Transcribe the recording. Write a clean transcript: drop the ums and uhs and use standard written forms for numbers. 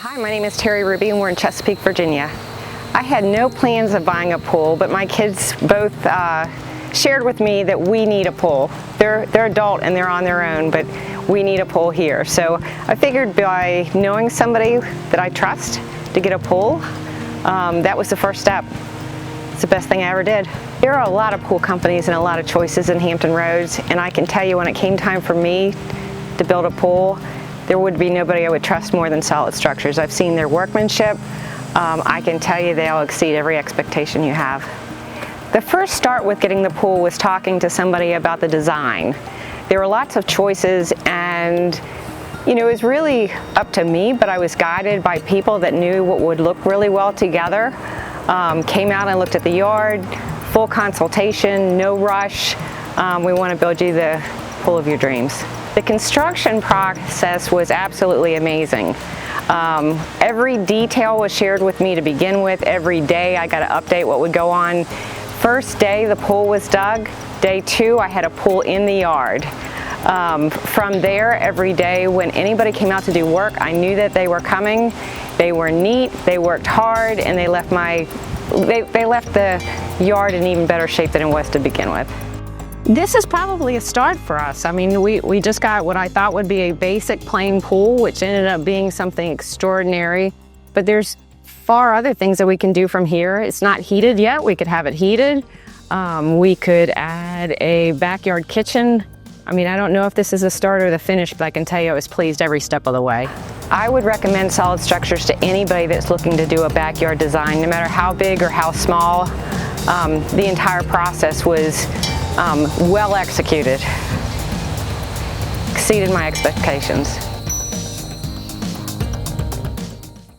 Hi, my name is Terri Ruby and we're in Chesapeake, Virginia. I had no plans of buying a pool, but my kids both shared with me that we need a pool. They're adult and they're on their own, but we need a pool here. So I figured by knowing somebody that I trust to get a pool, that was the first step. It's the best thing I ever did. There are a lot of pool companies and a lot of choices in Hampton Roads, and I can tell you when it came time for me to build a pool, there would be nobody I would trust more than Solid Structures. I've seen their workmanship. I can tell you they'll exceed every expectation you have. The first start with getting the pool was talking to somebody about the design. There were lots of choices, and it was really up to me, but I was guided by people that knew what would look really well together. Came out and looked at the yard, full consultation, no rush. We want to build you the pool of your dreams. The construction process was absolutely amazing. Every detail was shared with me to begin with. Every day I got to update what would go on. First day the pool was dug. Day 2 I had a pool in the yard. From there, every day when anybody came out to do work, I knew that they were coming. They were neat, they worked hard, and they left the yard in even better shape than it was to begin with. This is probably a start for us. I mean, we just got what I thought would be a basic plain pool, which ended up being something extraordinary. But there's far other things that we can do from here. It's not heated yet. We could have it heated. We could add a backyard kitchen. I mean, I don't know if this is a start or the finish, but I can tell you I was pleased every step of the way. I would recommend Solid Structures to anybody that's looking to do a backyard design, no matter how big or how small. The entire process was well executed, exceeded my expectations.